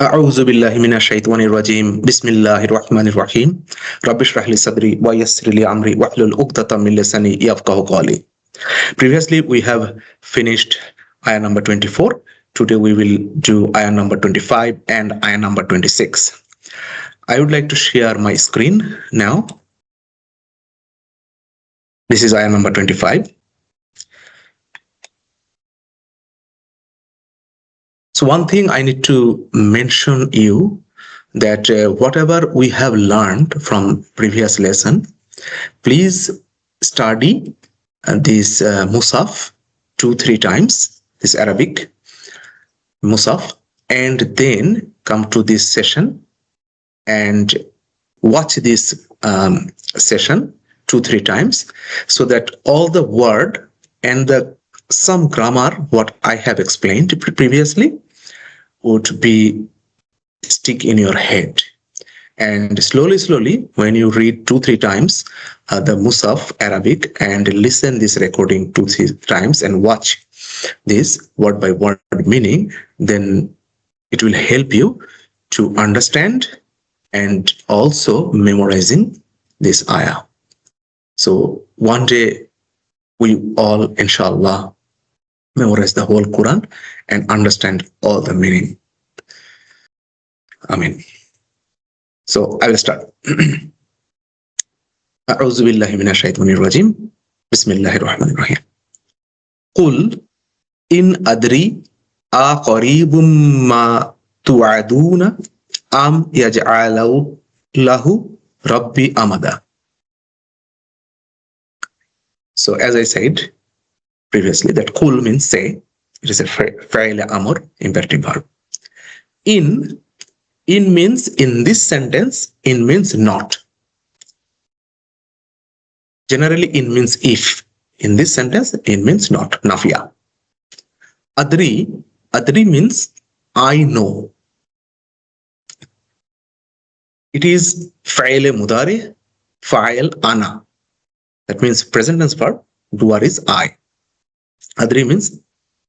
أعوذ بالله من الشيطان الرجيم بسم الله الرحمن الرحيم رب اشرح لي صدري ويسر لي أمري واحلل عقدة من لساني يفقهوا قولي. Previously we have finished ayah number 24. Today we will do ayah number 25 and ayah number 26. I would like to share my screen now. This is ayah number 25. So one thing I need to mention you that whatever we have learned from previous lesson, please study this Musaf 2-3 times, this Arabic Musaf, and then come to this session and watch this session 2-3 times, so that all the word and the some grammar what I have explained previously would be stick in your head. And slowly, when you read 2-3 times the Musaf Arabic and listen this recording 2-3 times and watch this word by word meaning, then it will help you to understand and also memorizing this ayah. So one day we all, inshallah, memorize the whole Quran and understand all the meaning. Amen. So I will start. أعوذ بالله من الشيطان الرجيم بسم الله الرحمن الرحيم قل إن أدري أقريب ما توعدون أم يجعل له ربي أمدا. So as I said previously, that قل means say. It is a فعل أمر, imperative verb. In means in this sentence, in means not. Generally, in means if. In this sentence, in means not. Nafia. Adri means I know. It is fa'il mudari, fa'il ana. That means present tense verb, doer is I. Adri means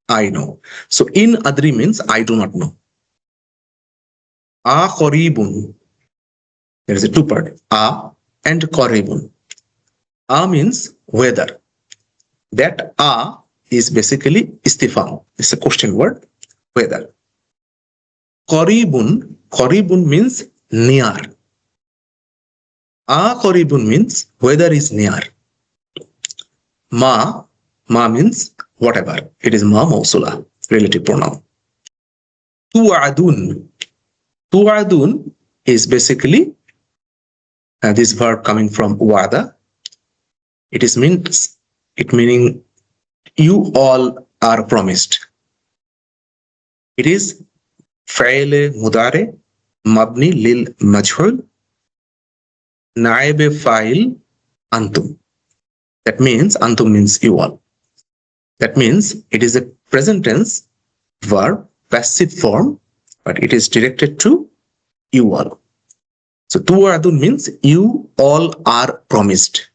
I know. So in adri means I do not know. A qaribun. There is a two part. A and qaribun. A means whether. That a is basically istifham. It's a question word. Whether. Qaribun means near. A qaribun means whether is near. Ma means whatever. It is ma mausula, relative pronoun. Tu'adun is basically this verb coming from wa'ada. It meaning you all are promised. It is fa'il mudare mabni lil majhul naib fa'il antum. That means antum means you all. That means it is a present tense verb, passive form, but it is directed to you all. So tu'adun means you all are promised.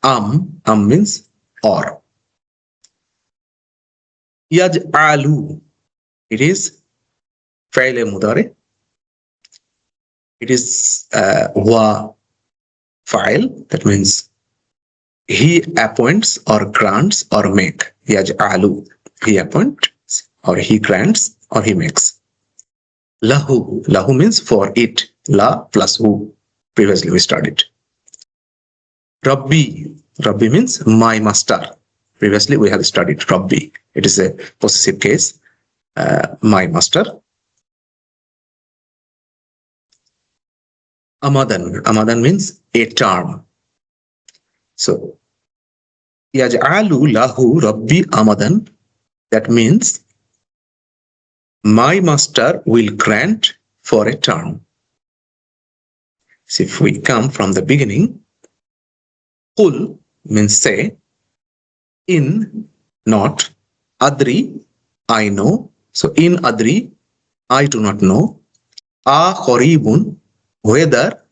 Means or. Yaj'alu. It is fa'il mudari. It is wa fa'il. That means he appoints or grants or make. Yaj'alu. He appoints or he grants or he makes. Lahu. Lahu means for it. La plus hu. Previously we studied. Rabbi. Rabbi means my master. Previously we have studied Rabbi. It is a possessive case. My master. Amadan means a term. So yaj'alu lahu rabbi amadan. That means my master will grant for a term. So if we come from the beginning, qul means say, in not, adri I know. So in adri I do not know. A qaribun whether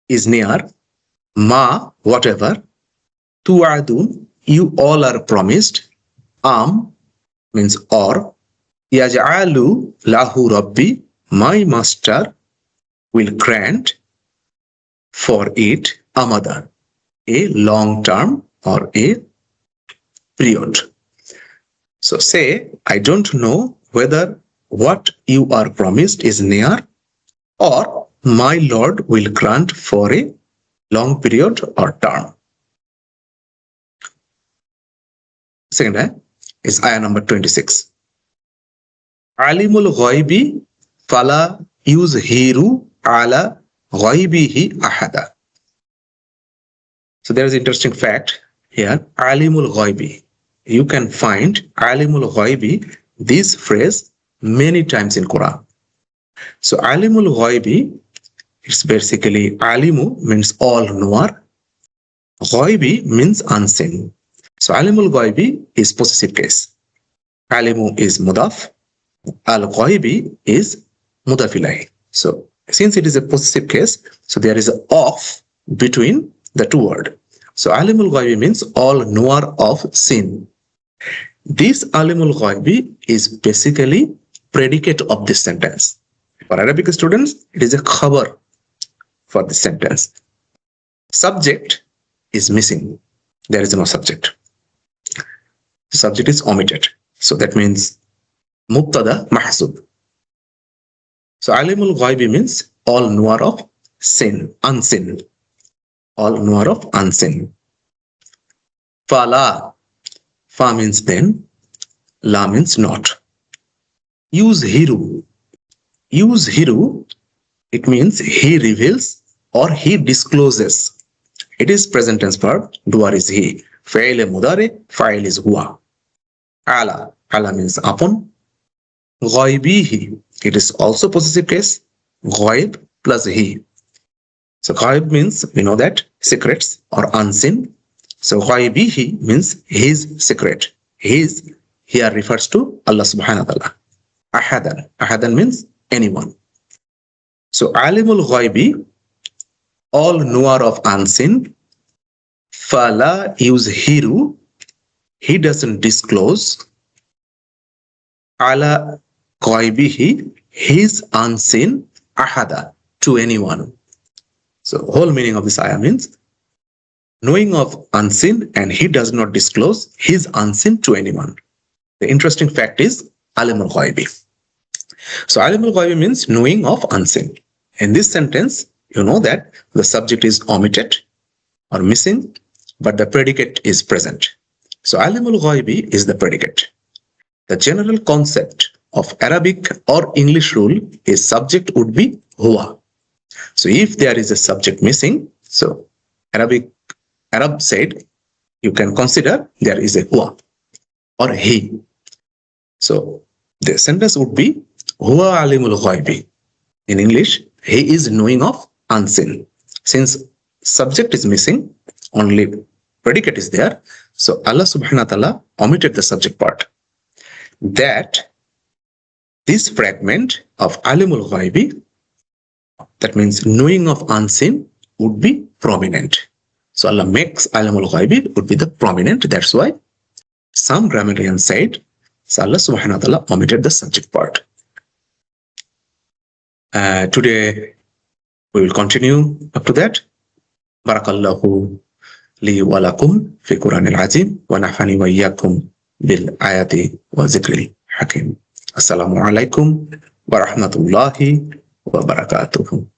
is near. Ma whatever. Tu'adun you all are promised. means or. Yaj'alu lahu Rabbi, my master will grant for it amada, a long term or a period. So say, I don't know whether what you are promised is near, or my Lord will grant for a long period or term. Second ayah is ayah number 26. Alimul ghaibi fala yuzhiru ala ghaibihi ahada. So there is an interesting fact here. Alimul ghaibi. You can find Alimul ghaibi, this phrase, many times in Quran. So Alimul ghaibi, it's basically Alimu means all knower. Ghaibi means unseen. So Alimul ghaibi is possessive case. Alimu is mudaf. Al-ghaibi is mudaf ilayhi. So since it is a possessive case, so there is a off between the two words. So Alimul ghaibi means all knower of sin. This Alimul ghaibi is basically predicate of this sentence. For Arabic students, it is a khabar for this sentence. Subject is missing. There is no subject. The subject is omitted. So that means Mubtada mahzub. So Alimul ghaibi means all knower of sin, unseen. All knower of unseen. Fala. Fa means then. La means not. Yuzhiru. Yuzhiru, it means he reveals or he discloses. It is present tense verb. Duar is he. Fa'il mudari. Fa'il is huwa. Ala. Ala means upon. Ghaibihi. It is also possessive case. Ghaib plus he. So ghaib means, we know that, secrets or unseen. So ghaibihi means his secret. His here refers to Allah subhanahu wa ta'ala. Ahadan. Ahadan means anyone. So Alimul ghaibi, all knower of unseen. Fala yuzhiru, he doesn't disclose. Ala ghaibihi, his unseen. Ahada, to anyone. So whole meaning of this ayah means knowing of unseen, and he does not disclose his unseen to anyone. The interesting fact is Alimul ghaibi. So Alimul ghaibi means knowing of unseen. In this sentence, you know that the subject is omitted or missing, but the predicate is present. So Alimul ghaibi is the predicate. The general concept of Arabic or English rule is subject would be huwa. So if there is a subject missing, so Arab said, you can consider there is a huwa or he. So the sentence would be huwa alimul ghaibi. In English, he is knowing of unseen. Since subject is missing, only predicate is there. So Allah subhanahu wa ta'ala omitted the subject part. That this fragment of alimul ghaibi, that means knowing of unseen, would be prominent. So Allah makes alimul ghaibi would be the prominent. That's why some grammarians said, so Allah subhanahu wa ta'ala omitted the subject part. Today we will continue up to that. Barakallahu li wa lakum fi Quranil Azim wa nafani wa iyyakum bil ayati wa zikril hakim. Assalamu alaikum wa rahmatullahi wa barakatuh.